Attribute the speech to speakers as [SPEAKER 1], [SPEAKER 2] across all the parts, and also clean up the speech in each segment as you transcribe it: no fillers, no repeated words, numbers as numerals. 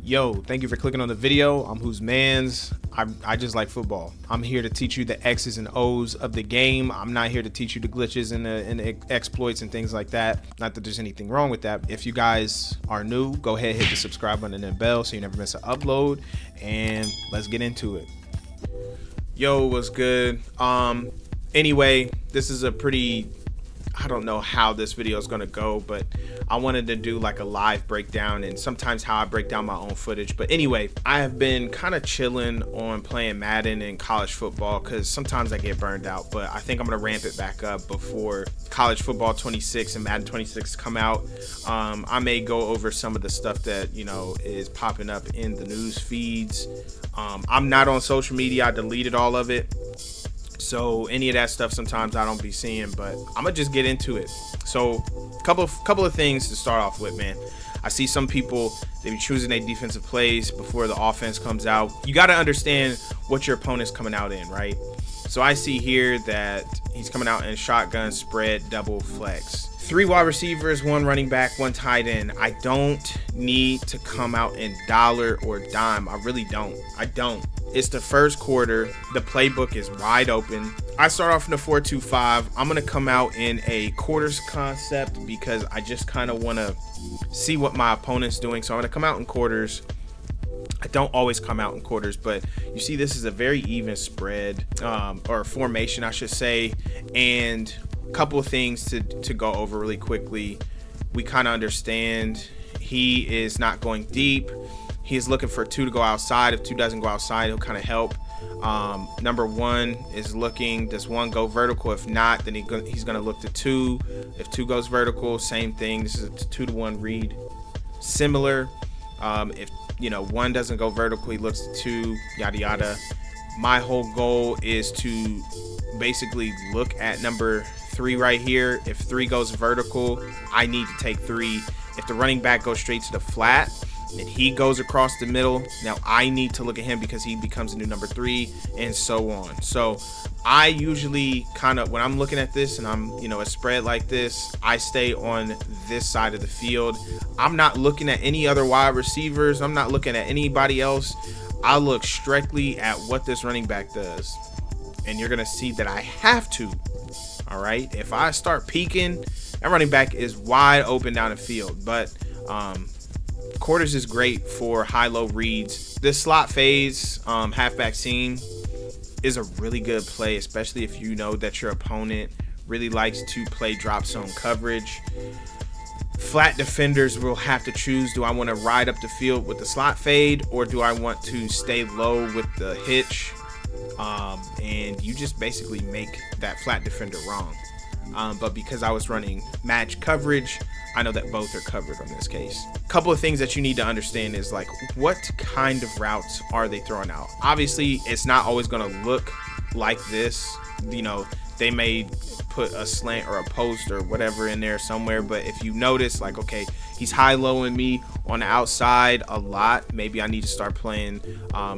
[SPEAKER 1] Yo, thank you for clicking on the video. I'm Who's Mans. I just like football. I'm here to teach you the X's and O's of the game. I'm not here to teach you the glitches and the exploits and things like that. Not that there's anything wrong with that. If you guys are new, go ahead, hit the subscribe button and the bell so you never miss an upload. And let's get into it. Yo, what's good? Anyway, this is a pretty, I don't know how this video is going to go, but I wanted to do like a live breakdown and sometimes how I break down my own footage. But anyway, I have been kind of chilling on playing Madden and college football because sometimes I get burned out, but I think I'm going to ramp it back up before college football 26 and Madden 26 come out. I may go over some of the stuff that, you know, is popping up in the news feeds. I'm not on social media. I deleted all of it. So any of that stuff sometimes I don't be seeing, but I'm gonna just get into it. So couple of things to start off with, man. I see some people, they be choosing their defensive plays before the offense comes out. You got to understand what your opponent's coming out in, right? So I see here that he's coming out in shotgun, spread, double, flex. 3 wide receivers, 1 running back, 1 tight end. I don't need to come out in dollar or dime. I really don't. I don't. It's the first quarter. The playbook is wide open. I start off in the 4-2-5. I'm going to come out in a quarters concept because I just kind of want to see what my opponent's doing. So I'm going to come out in quarters. I don't always come out in quarters, but you see this is a very even spread or formation, I should say. And a couple of things to go over really quickly. We kind of understand he is not going deep. He's looking for 2 to go outside. If 2 doesn't go outside, he'll kind of help. Number 1 is looking, does 1 go vertical? If not, then he's going to look to 2. If 2 goes vertical, same thing. This is a 2-to-1 read. Similar. If 1 doesn't go vertical, he looks to 2, yada yada. My whole goal is to basically look at number 3 right here. If 3 goes vertical, I need to take 3. If the running back goes straight to the flat and he goes across the middle, now I need to look at him because he becomes a new number 3, and so on. So I usually kind of, when I'm looking at this and I'm, a spread like this, I stay on this side of the field. I'm not looking at any other wide receivers. I'm not looking at anybody else. I look strictly at what this running back does. And you're going to see that I have to. All right. If I start peeking, that running back is wide open down the field. But quarters is great for high-low reads. This slot phase halfback seam is a really good play, especially if you know that your opponent really likes to play drop zone coverage. Flat defenders will have to choose, do I want to ride up the field with the slot fade or do I want to stay low with the hitch? And you just basically make that flat defender wrong. But because I was running match coverage, I know that both are covered on this case. A couple of things that you need to understand is like, what kind of routes are they throwing out? Obviously, it's not always going to look like this. They may put a slant or a post or whatever in there somewhere. But if you notice, like, okay, he's high-lowing me on the outside a lot. Maybe I need to start playing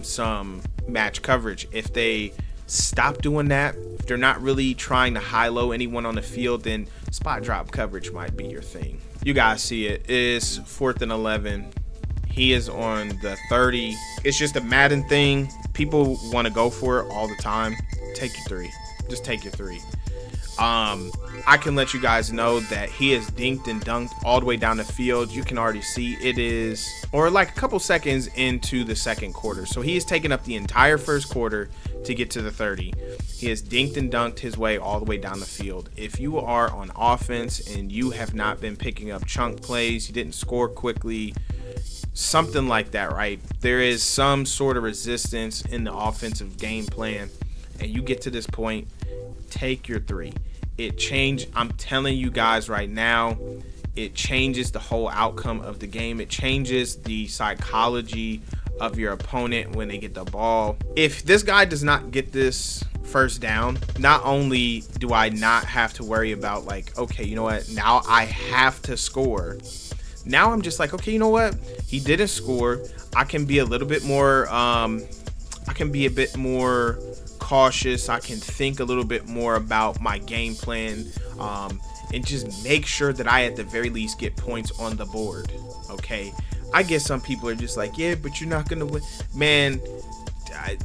[SPEAKER 1] some match coverage. If they stop doing that, if they're not really trying to high-low anyone on the field, then spot drop coverage might be your thing. You guys see it. It's 4th and 11. He is on the 30. It's just a Madden thing. People want to go for it all the time. Take your 3. Just take your 3. I can let you guys know that he is dinked and dunked all the way down the field. You can already see it is, or like a couple seconds into the second quarter. So he has taken up the entire first quarter to get to the 30. He has dinked and dunked his way all the way down the field. If you are on offense and you have not been picking up chunk plays, you didn't score quickly, something like that, right? There is some sort of resistance in the offensive game plan, and you get to this point, take your 3. It changed. I'm telling you guys right now, it changes the whole outcome of the game. It changes the psychology of your opponent when they get the ball. If this guy does not get this first down, not only do I not have to worry about like, okay, you know what, now I have to score. Now I'm just like, okay, you know what, he didn't score. I can be a little bit more cautious. I can think a little bit more about my game plan, and just make sure that I at the very least get points on the board. Okay, I guess some people are just like, yeah, but you're not gonna win. Man,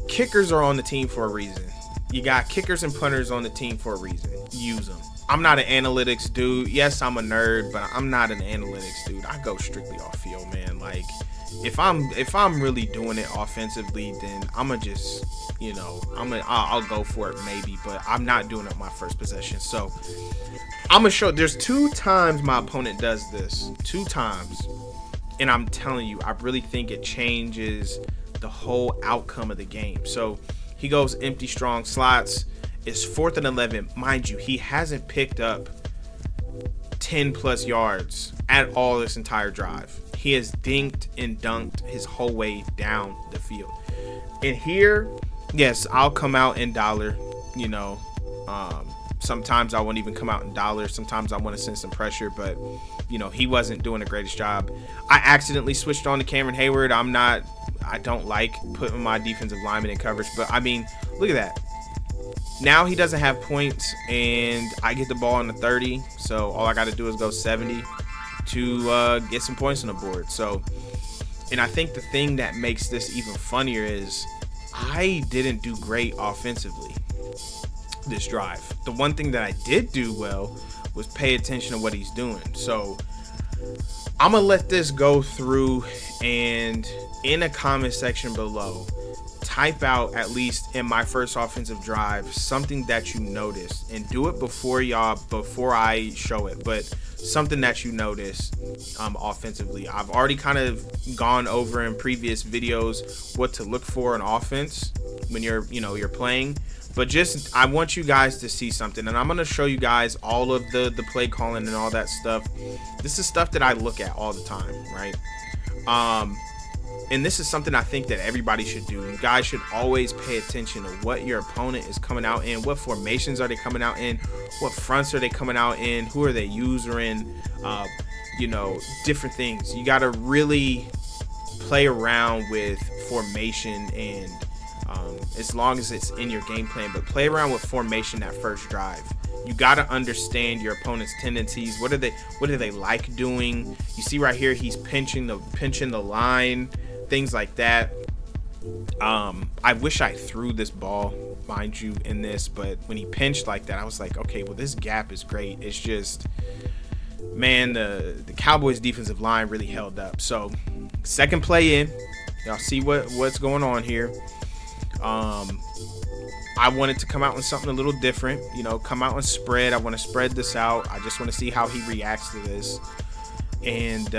[SPEAKER 1] kickers are on the team for a reason. You got kickers and punters on the team for a reason. Use them. I'm not an analytics dude. Yes, I'm a nerd, but I'm not an analytics dude. I go strictly off field, man. Like, if I'm really doing it offensively, then I'ma just, I'll go for it maybe, but I'm not doing it my first possession. So I'm gonna show. There's 2 times my opponent does this. 2 times, and I'm telling you, I really think it changes the whole outcome of the game. So he goes empty strong slots. It's 4th and 11. Mind you, he hasn't picked up 10 plus yards at all this entire drive. He has dinked and dunked his whole way down the field. And here, yes, I'll come out in dollar. Sometimes I won't even come out in dollar. Sometimes I want to send some pressure, but he wasn't doing the greatest job. I accidentally switched on to Cameron Hayward. I don't like putting my defensive lineman in coverage, but I mean, look at that. Now he doesn't have points, and I get the ball on the 30, so all I got to do is go 70 to get some points on the board. So, and I think the thing that makes this even funnier is I didn't do great offensively this drive. The one thing that I did do well was pay attention to what he's doing. So I'm gonna let this go through, and in a comment section below, type out, at least in my first offensive drive, something that you noticed, and do it before I show it, but something that you noticed offensively. I've already kind of gone over in previous videos what to look for in offense when you're playing, but just I want you guys to see something, and I'm going to show you guys all of the play calling and all that stuff. This is stuff that I look at all the time, right? And this is something I think that everybody should do. You guys should always pay attention to what your opponent is coming out in, what formations are they coming out in, what fronts are they coming out in, who are they using, different things. You got to really play around with formation, and as long as it's in your game plan, but play around with formation that first drive. You got to understand your opponent's tendencies. What do they like doing? You see right here, he's pinching the line, things like that. I wish I threw this ball, mind you, in this, but when he pinched like that, I was like, okay, well, this gap is great. It's just, man, the Cowboys defensive line really held up. So second play in, y'all see what's going on here. I wanted to come out with something a little different, come out and spread. I want to spread this out. I just want to see how he reacts to this. And,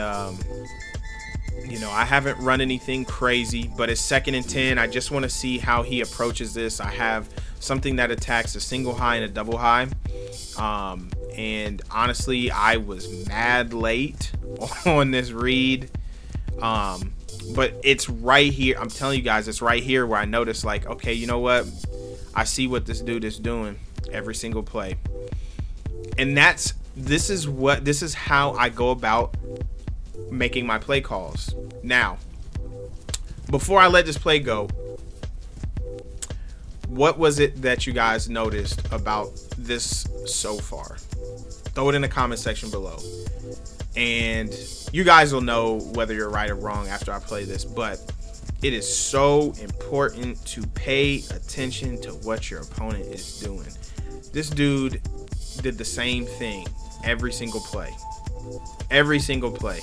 [SPEAKER 1] I haven't run anything crazy, but it's 2nd and 10. I just want to see how he approaches this. I have something that attacks a single high and a double high. And honestly, I was mad late on this read. But it's right here. I'm telling you guys, it's right here where I noticed, like, okay, you know what? I see what this dude is doing every single play. And this is how I go about making my play calls. Now, before I let this play go, what was it that you guys noticed about this so far? Throw it in the comment section below. And you guys will know whether you're right or wrong after I play this, but it is so important to pay attention to what your opponent is doing. This dude did the same thing every single play. Every single play,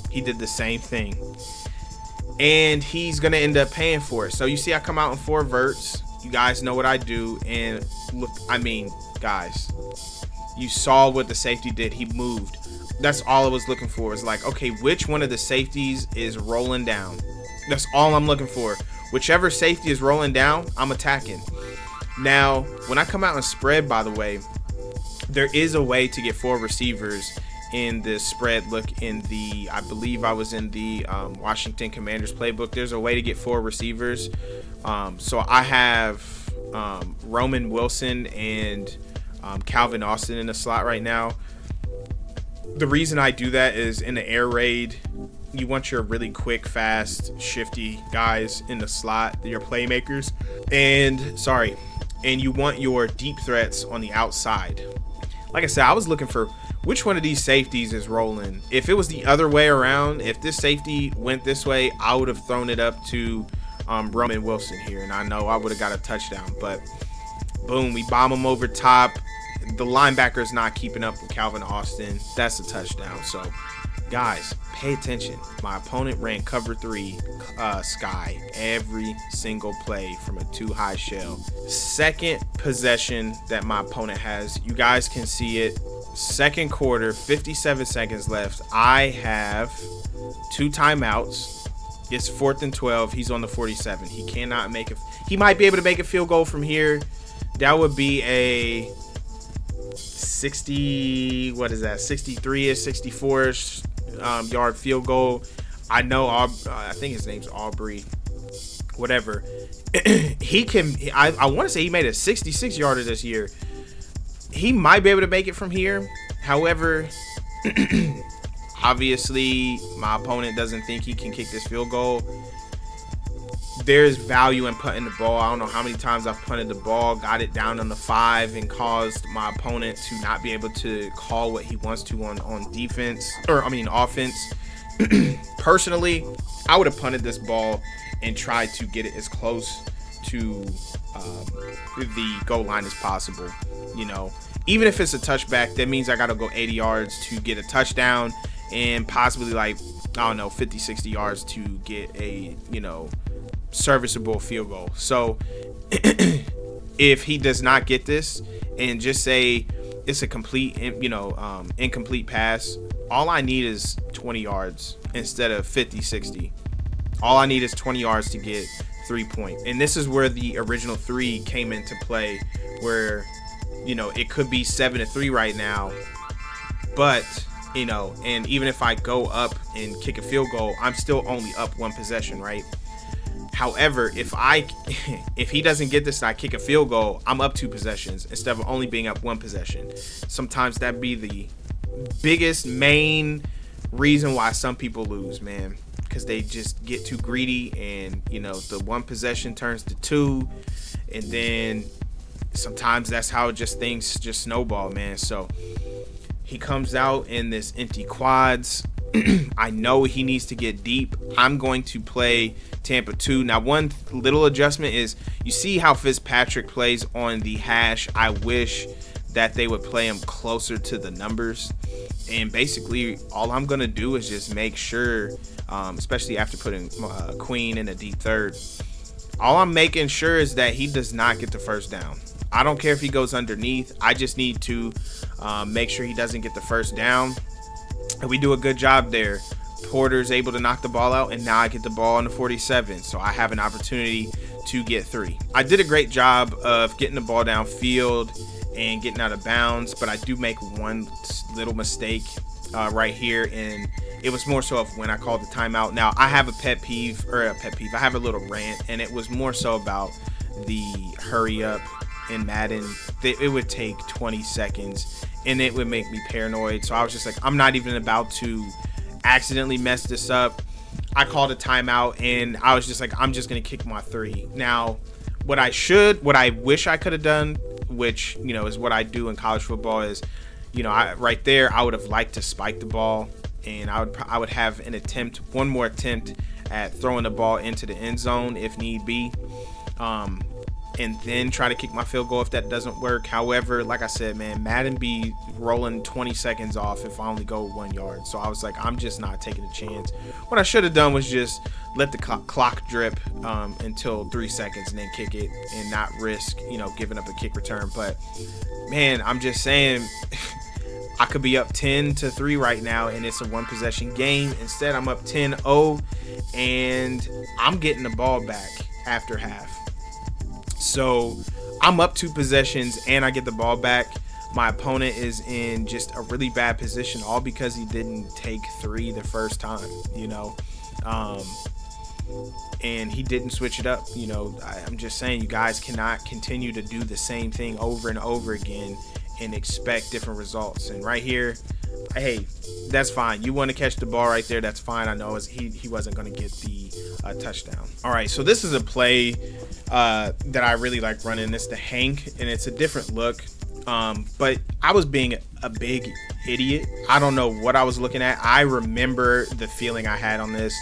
[SPEAKER 1] he did the same thing. And he's going to end up paying for it. So you see I come out in 4 verts. You guys know what I do. And look, guys, you saw what the safety did. He moved. That's all I was looking for. Is like, okay, which one of the safeties is rolling down? That's all I'm looking for. Whichever safety is rolling down, I'm attacking. Now, when I come out and spread, by the way, there is a way to get 4 receivers in this spread. Look, I believe I was in the Washington Commanders playbook. There's a way to get 4 receivers. So I have Roman Wilson and Calvin Austin in the slot right now. The reason I do that is in the air raid, you want your really quick, fast, shifty guys in the slot, your playmakers. And and you want your deep threats on the outside. Like I said, I was looking for which one of these safeties is rolling. If it was the other way around, if this safety went this way, I would have thrown it up to Roman Wilson here, and I know I would have got a touchdown. But boom, we bomb him over top. The linebacker's not keeping up with Calvin Austin. That's a touchdown. So guys, pay attention. My opponent ran cover 3 sky every single play from a 2-high shell. Second possession that my opponent has, you guys can see it. Second quarter, 57 seconds left. I have 2 timeouts. It's 4th and 12. He's on the 47. He cannot make it. He might be able to make a field goal from here. That would be a 63 or 64-ish yard field goal. I know, I think his name's Aubrey, whatever. He can, I want to say he made a 66 yarder this year. He might be able to make it from here. However, obviously my opponent doesn't think he can kick this field goal. There's value in punting the ball. I don't know how many times I've punted the ball, got it down on the 5, and caused my opponent to not be able to call what he wants to on defense, or I mean offense. Personally, I would have punted this ball and tried to get it as close to the goal line as possible. You know, even if it's a touchback, that means I got to go 80 yards to get a touchdown, and possibly, like, I don't know, 50, 60 yards to get a, you know, serviceable field goal. So if he does not get this, and just say it's a complete, you know, incomplete pass, all I need is 20 yards instead of 50, 60. All I need is 20 yards to get 3 points. And this is where the original 3 came into play, where, you know, it could be 7-3 right now, but, you know, and even if I go up and kick a field goal, I'm still only up 1 possession, right? However, if he doesn't get this and I kick a field goal, I'm up 2 possessions instead of only being up 1 possession. Sometimes that'd be the biggest main reason why some people lose, man, because they just get too greedy, and, you know, the 1 possession turns to 2, and then sometimes that's how just things just snowball, man. So he comes out in this empty quads. I know he needs to get deep. I'm going to play Tampa 2. Now, one little adjustment is, you see how Fitzpatrick plays on the hash. I wish that they would play him closer to the numbers. And basically, all I'm going to do is just make sure, especially after putting Queen in a deep third, all I'm making sure is that he does not get the first down. I don't care if he goes underneath. I just need to make sure he doesn't get the first down. And we do a good job there. Porter's able to knock the ball out, and now I get the ball on the 47. So I have an opportunity to get 3. I did a great job of getting the ball downfield and getting out of bounds, but I do make one little mistake right here, and it was more so of when I called the timeout. Now, I have I have a little rant, and it was more so about the hurry up in Madden. It would take 20 seconds, and it would make me paranoid. So I was just like, I'm not even about to accidentally mess this up. I called a timeout, and I was just like, I'm just going to kick my 3. Now, what I wish I could have done, which, you know, is what I do in college football, is, you know, right there, I would have liked to spike the ball, and I would have one more attempt at throwing the ball into the end zone if need be. And then try to kick my field goal if that doesn't work. However, like I said, man, Madden be rolling 20 seconds off if I only go 1 yard. So I was like, I'm just not taking a chance. What I should have done was just let the clock drip until 3 seconds and then kick it, and not risk, you know, giving up a kick return. But, man, I'm just saying, I could be up 10-3 right now, and it's a 1 possession game. Instead, I'm up 10-0, and I'm getting the ball back after half. So I'm up 2 possessions, and I get the ball back. My opponent is in just a really bad position, all because he didn't take 3 the first time, you know. And he didn't switch it up. You know, I'm just saying, you guys cannot continue to do the same thing over and over again and expect different results. And right here, hey, that's fine. You want to catch the ball right there, that's fine. I know he wasn't going to get the a touchdown. All right, so this is a play that I really like running. It's the Hank, and it's a different look. But I was being a big idiot. I don't know what I was looking at. I remember the feeling I had on this.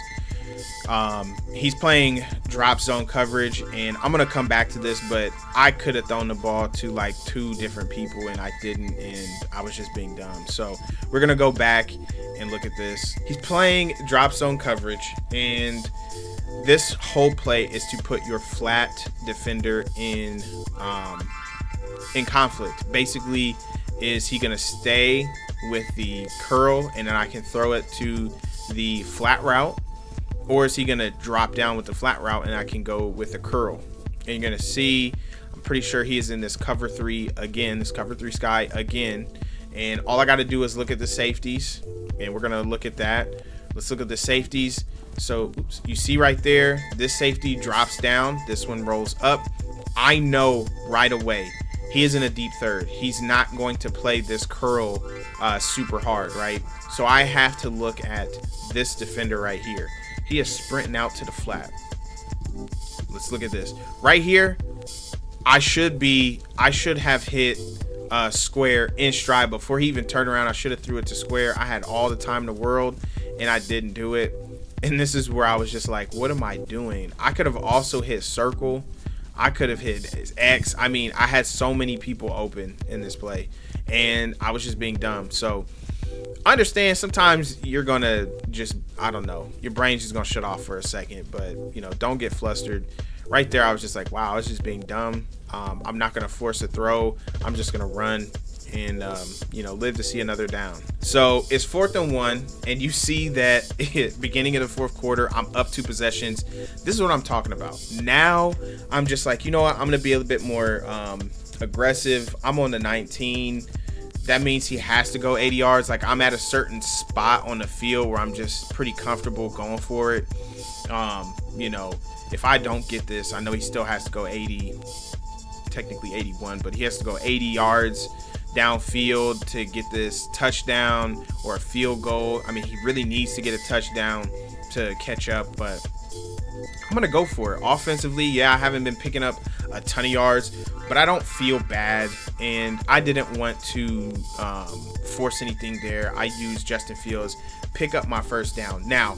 [SPEAKER 1] He's playing drop zone coverage, and I'm gonna come back to this, but I could have thrown the ball to like 2 different people and I didn't, and I was just being dumb. So we're gonna go back and look at this. He's playing drop zone coverage, and this whole play is to put your flat defender in conflict. Basically, is he gonna stay with the curl and then I can throw it to the flat route, or is he gonna drop down with the flat route and I can go with the curl? And you're gonna see, I'm pretty sure he is in this cover 3 again, this cover 3 sky again, and all I got to do is look at the safeties, and we're gonna look at that. Let's look at the safeties. So you see right there, this safety drops down, this one rolls up. I know right away he is in a deep third. He's not going to play this curl super hard, right? So I have to look at this defender right here. He is sprinting out to the flat. Let's look at this right here. I should have hit square in stride before he even turned around. I should have threw it to square. I had all the time in the world and I didn't do it. And this is where I was just like, what am I doing? I could have also hit circle. I could have hit X. I mean, I had so many people open in this play and I was just being dumb. So I understand sometimes you're gonna just, I don't know, your brain's just gonna shut off for a second, but you know, don't get flustered. Right there I was just like, wow, I was just being dumb. I'm not gonna force a throw. I'm just gonna run and you know, live to see another down. So it's 4th and 1, and you see that beginning of the 4th quarter, I'm up 2 possessions. This is what I'm talking about. Now I'm just like, you know what, I'm gonna be a little bit more aggressive. I'm on the 19. That means he has to go 80 yards. Like, I'm at a certain spot on the field where I'm just pretty comfortable going for it. You know, if I don't get this, I know he still has to go 80, technically 81, but he has to go 80 yards downfield to get this touchdown or a field goal. I mean, he really needs to get a touchdown to catch up, but I'm gonna go for it. Offensively, yeah, I haven't been picking up a ton of yards, but I don't feel bad, and I didn't want to force anything there. I used Justin Fields, pick up my first down. Now,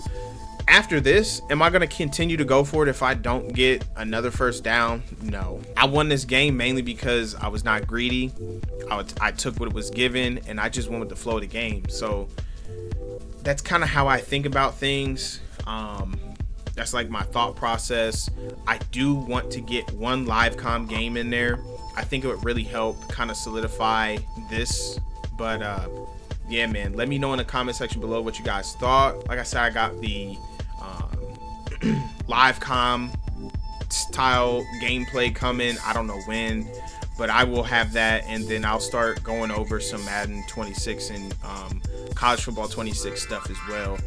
[SPEAKER 1] after this, am I going to continue to go for it if I don't get another first down? No. I won this game mainly because I was not greedy. I took what was given, and I just went with the flow of the game. So that's kind of how I think about things. That's like my thought process. I do want to get one live comm game in there. I think it would really help kind of solidify this. But yeah, man, let me know in the comment section below what you guys thought. Like I said, I got the live comm style gameplay coming. I don't know when, but I will have that, and then I'll start going over some Madden 26 and college football 26 stuff as well.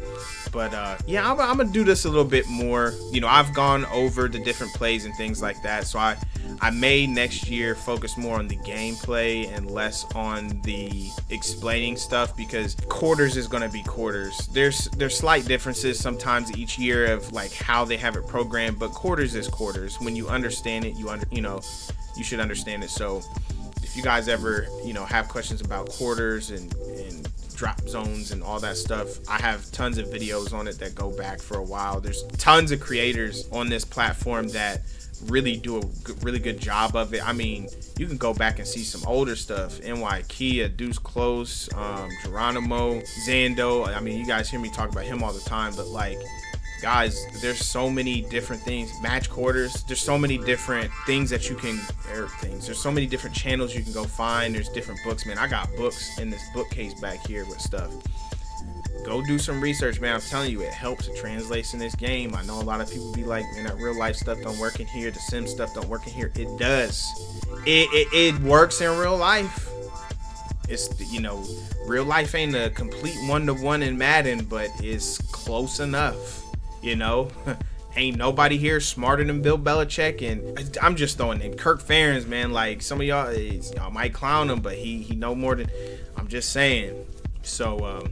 [SPEAKER 1] But yeah, I'm gonna do this a little bit more. You know, I've gone over the different plays and things like that, so I may next year focus more on the gameplay and less on the explaining stuff, because quarters is gonna be quarters. There's slight differences sometimes each year of like how they have it programmed, but quarters is quarters. When you understand it, you should understand it. So if you guys ever have questions about quarters and drop zones and all that stuff, I have tons of videos on it that go back for a while. There's tons of creators on this platform that really do a really good job of it. I mean, you can go back and see some older stuff. NY Kia, Deuce Close, Geronimo, Zando. I mean, you guys hear me talk about him all the time, but like, guys, there's so many different things. Match quarters, there's so many different things that you can, there's so many different channels you can go find. There's different books, man. I got books in this bookcase back here with stuff. Go do some research, man. I'm telling you, it helps. It translates in this game. I know a lot of people be like, man, that real life stuff don't work in here. The sim stuff don't work in here. It does. It works in real life. It's, real life ain't a complete one-to-one in Madden, but it's close enough. Ain't nobody here smarter than Bill Belichick, and I'm just throwing in Kirk Ferentz, man. Like, some of y'all might clown him, but he know more than I'm just saying. So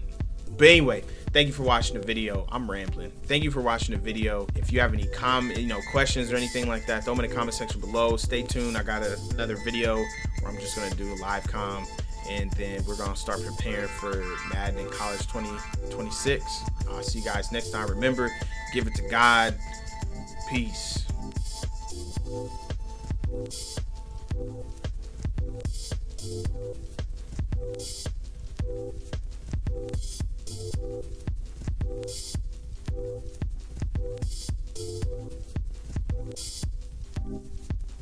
[SPEAKER 1] but anyway, Thank you for watching the video. I'm rambling. Thank you for watching the video. If you have any questions or anything like that, throw them in the comment section below. Stay tuned. I got another video where I'm just gonna do a live com, and then we're gonna start preparing for Madden in College 2026. I'll see you guys next time. Remember, give it to God. Peace.